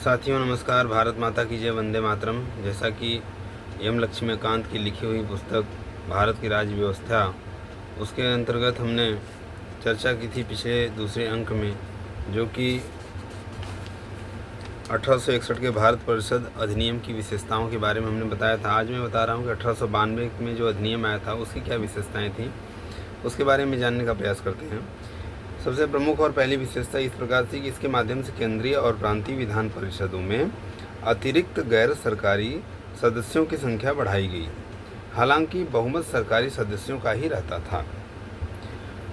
साथियों नमस्कार। भारत माता की जय, वंदे मातरम। जैसा कि एम लक्ष्मीकांत की लिखी हुई पुस्तक भारत की राज्य व्यवस्था, उसके अंतर्गत हमने चर्चा की थी पिछले दूसरे अंक में, जो कि 1861 के भारत परिषद अधिनियम की विशेषताओं के बारे में हमने बताया था। आज मैं बता रहा हूँ कि 1892 में जो अधिनियम आया था उसकी क्या विशेषताएँ थीं, उसके बारे में जानने का प्रयास करते हैं। सबसे प्रमुख और पहली विशेषता इस प्रकार थी कि इसके माध्यम से केंद्रीय और प्रांतीय विधान परिषदों में अतिरिक्त गैर सरकारी सदस्यों की संख्या बढ़ाई गई। हालांकि बहुमत सरकारी सदस्यों का ही रहता था।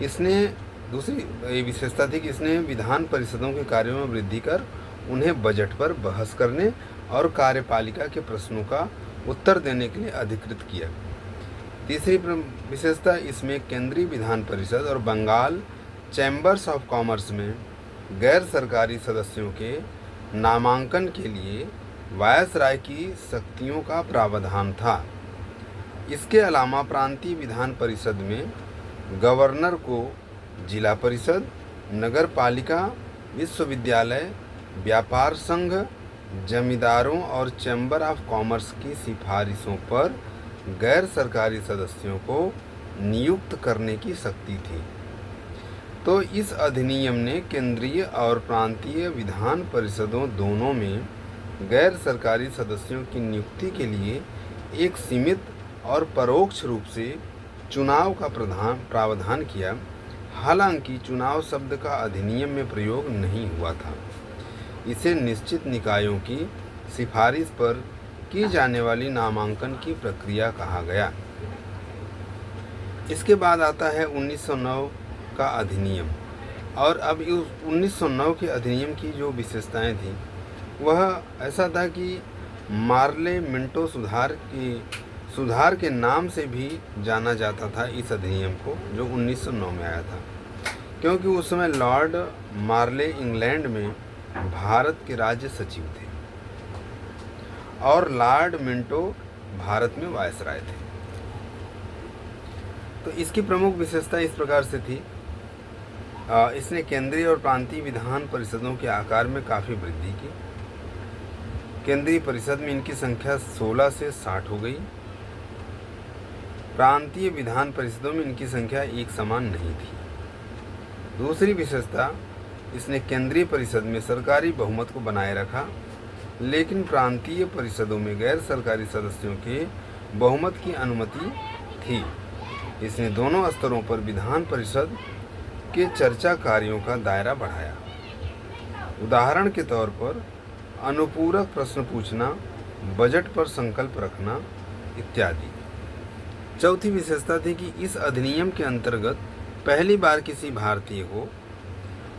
इसने दूसरी विशेषता थी कि इसने विधान परिषदों के कार्यों में वृद्धि कर उन्हें बजट पर बहस करने और कार्यपालिका के प्रश्नों का उत्तर देने के लिए अधिकृत किया। तीसरी विशेषता, इसमें केंद्रीय विधान परिषद और बंगाल चैम्बर्स ऑफ कॉमर्स में गैर सरकारी सदस्यों के नामांकन के लिए वायसराय की शक्तियों का प्रावधान था। इसके अलावा प्रांतीय विधान परिषद में गवर्नर को जिला परिषद, नगर पालिका, विश्वविद्यालय, व्यापार संघ, जमींदारों और चैम्बर ऑफ कॉमर्स की सिफारिशों पर गैर सरकारी सदस्यों को नियुक्त करने की शक्ति थी। तो इस अधिनियम ने केंद्रीय और प्रांतीय विधान परिषदों दोनों में गैर सरकारी सदस्यों की नियुक्ति के लिए एक सीमित और परोक्ष रूप से चुनाव का प्रावधान किया। हालांकि चुनाव शब्द का अधिनियम में प्रयोग नहीं हुआ था। इसे निश्चित निकायों की सिफारिश पर की जाने वाली नामांकन की प्रक्रिया कहा गया। इसके बाद आता है 1909 का अधिनियम। और अब इस 1909 के अधिनियम की जो विशेषताएं थी वह ऐसा था कि मार्ले मिंटो सुधार के नाम से भी जाना जाता था इस अधिनियम को, जो 1909 में आया था, क्योंकि उस समय लॉर्ड मार्ले इंग्लैंड में भारत के राज्य सचिव थे और लॉर्ड मिंटो भारत में वायसराय थे। तो इसकी प्रमुख विशेषता इस प्रकार से थी, इसने केंद्रीय और प्रांतीय विधान परिषदों के आकार में काफ़ी वृद्धि की। केंद्रीय परिषद में इनकी संख्या 16 से 60 हो गई। प्रांतीय विधान परिषदों में इनकी संख्या एक समान नहीं थी। दूसरी विशेषता, इसने केंद्रीय परिषद में सरकारी बहुमत को बनाए रखा, लेकिन प्रांतीय परिषदों में गैर सरकारी सदस्यों के बहुमत की अनुमति थी। इसने दोनों स्तरों पर विधान परिषद के चर्चा कार्यों का दायरा बढ़ाया। उदाहरण के तौर पर अनुपूरक प्रश्न पूछना, बजट पर संकल्प रखना इत्यादि। चौथी विशेषता थी कि इस अधिनियम के अंतर्गत पहली बार किसी भारतीय को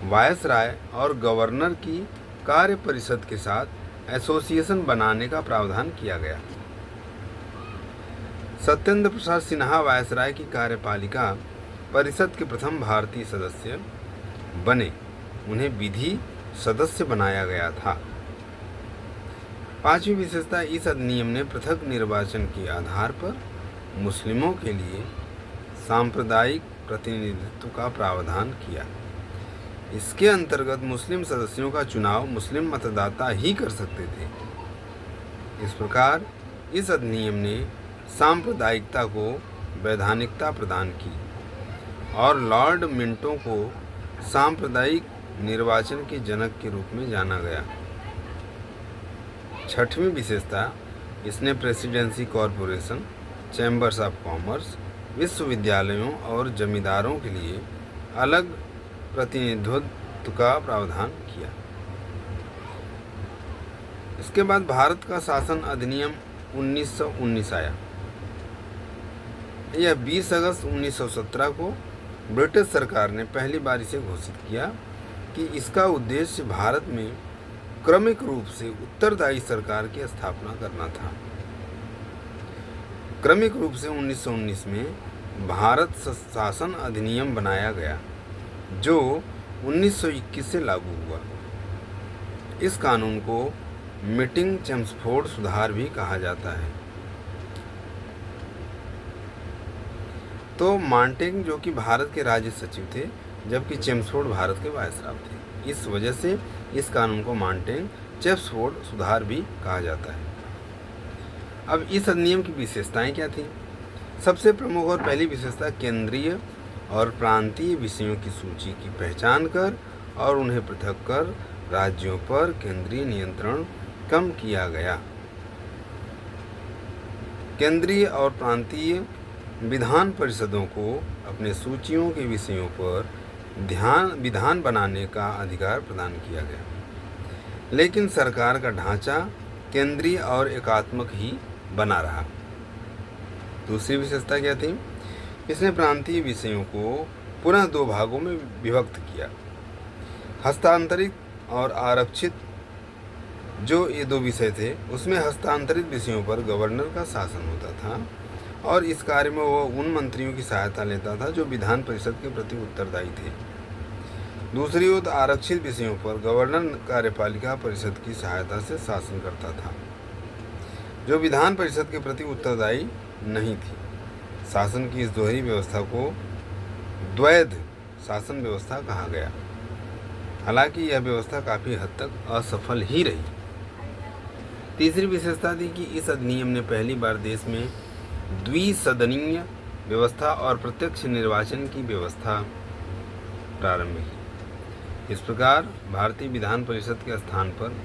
वायसराय और गवर्नर की कार्य परिषद के साथ एसोसिएशन बनाने का प्रावधान किया गया। सत्येंद्र प्रसाद सिन्हा वायसराय की कार्यपालिका परिषद के प्रथम भारतीय सदस्य बने। उन्हें विधि सदस्य बनाया गया था। पांचवी विशेषता, इस अधिनियम ने पृथक निर्वाचन के आधार पर मुस्लिमों के लिए सांप्रदायिक प्रतिनिधित्व का प्रावधान किया। इसके अंतर्गत मुस्लिम सदस्यों का चुनाव मुस्लिम मतदाता ही कर सकते थे। इस प्रकार इस अधिनियम ने सांप्रदायिकता को वैधानिकता प्रदान की और लॉर्ड मिंटो को सांप्रदायिक निर्वाचन के जनक के रूप में जाना गया। छठवीं विशेषता, इसने presidency corporation, chambers of commerce, विश्वविद्यालयों और जमींदारों के लिए अलग प्रतिनिधित्व का प्रावधान किया। इसके बाद भारत का शासन अधिनियम 1919 आया। यह 20 अगस्त 1917 को ब्रिटिश सरकार ने पहली बार इसे घोषित किया कि इसका उद्देश्य भारत में क्रमिक रूप से उत्तरदायी सरकार की स्थापना करना था। क्रमिक रूप से 1919 में भारत शासन अधिनियम बनाया गया, जो 1921 से लागू हुआ। इस कानून को मीटिंग चेम्सफोर्ड सुधार भी कहा जाता है। तो मांटेग जो कि भारत के राज्य सचिव थे, जबकि चेम्सफोर्ड भारत के वायसराय थे। इस वजह से इस कानून को मांटेग चेम्सफोर्ड सुधार भी कहा जाता है। अब इस अधिनियम की विशेषताएं क्या थी? सबसे प्रमुख और पहली विशेषता, केंद्रीय और प्रांतीय विषयों की सूची की पहचान कर और उन्हें पृथक कर राज्यों पर केंद्रीय नियंत्रण कम किया गया। केंद्रीय और प्रांतीय विधान परिषदों को अपने सूचियों के विषयों पर विधान बनाने का अधिकार प्रदान किया गया, लेकिन सरकार का ढांचा केंद्रीय और एकात्मक ही बना रहा। दूसरी विशेषता क्या थी? इसने प्रांतीय विषयों को पुनः 2 भागों में विभक्त किया। हस्तांतरित और आरक्षित, जो ये 2 विषय थे, उसमें हस्तांतरित विषयों पर गवर्नर का शासन होता था और इस कार्य में वह उन मंत्रियों की सहायता लेता था जो विधान परिषद के प्रति उत्तरदायी थे। दूसरी ओर आरक्षित विषयों पर गवर्नर कार्यपालिका परिषद की सहायता से शासन करता था, जो विधान परिषद के प्रति उत्तरदायी नहीं थी। शासन की इस दोहरी व्यवस्था को द्वैध शासन व्यवस्था कहा गया। हालांकि यह व्यवस्था काफ़ी हद तक असफल ही रही। तीसरी विशेषता थी कि इस अधिनियम ने पहली बार देश में द्विसदनीय व्यवस्था और प्रत्यक्ष निर्वाचन की व्यवस्था प्रारंभ की। इस प्रकार भारतीय विधान परिषद के स्थान पर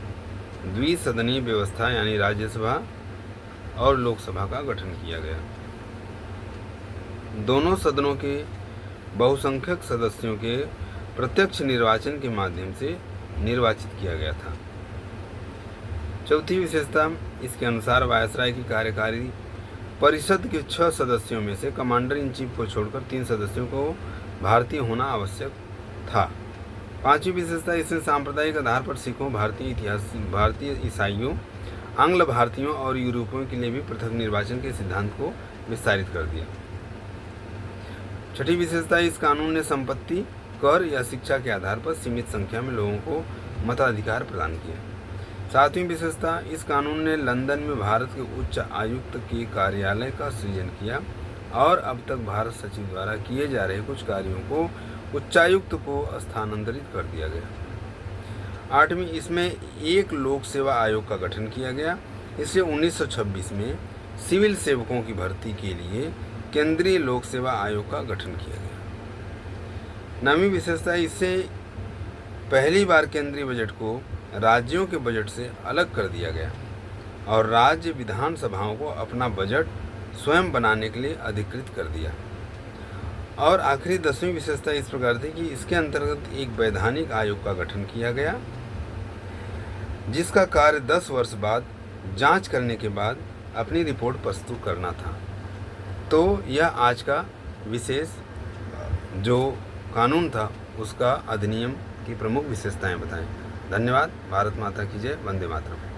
द्विसदनीय व्यवस्था यानी राज्यसभा और लोकसभा का गठन किया गया। दोनों सदनों के बहुसंख्यक सदस्यों के प्रत्यक्ष निर्वाचन के माध्यम से निर्वाचित किया गया था। चौथी विशेषता, इसके अनुसार वायसराय की कार्यकारी परिषद के 6 सदस्यों में से कमांडर इन चीफ को छोड़कर 3 सदस्यों को भारतीय होना आवश्यक था। पांचवी विशेषता, इसने सांप्रदायिक आधार पर सिखों, भारतीय ईसाइयों, आंग्ल भारतीयों और यूरोपियों के लिए भी पृथक निर्वाचन के सिद्धांत को विस्तारित कर दिया। छठी विशेषता, इस कानून ने संपत्ति, कर या शिक्षा के आधार पर सीमित संख्या में लोगों को मताधिकार प्रदान किया। सातवीं विशेषता, इस कानून ने लंदन में भारत के उच्च आयुक्त के कार्यालय का सृजन किया और अब तक भारत सचिव द्वारा किए जा रहे कुछ कार्यों को उच्चायुक्त को स्थानांतरित कर दिया गया। आठवीं, इसमें एक लोक सेवा आयोग का गठन किया गया। इससे 1926 में सिविल सेवकों की भर्ती के लिए केंद्रीय लोक सेवा आयोग का गठन किया गया। नवीं विशेषता, इससे पहली बार केंद्रीय बजट को राज्यों के बजट से अलग कर दिया गया और राज्य विधानसभाओं को अपना बजट स्वयं बनाने के लिए अधिकृत कर दिया। और आखिरी 10वीं विशेषता इस प्रकार थी कि इसके अंतर्गत एक वैधानिक आयोग का गठन किया गया, जिसका कार्य 10 वर्ष बाद जांच करने के बाद अपनी रिपोर्ट प्रस्तुत करना था। तो यह आज का विशेष जो कानून था उसका अधिनियम की प्रमुख विशेषताएं बताएं। धन्यवाद। भारत माता की जय। वंदे मातरम।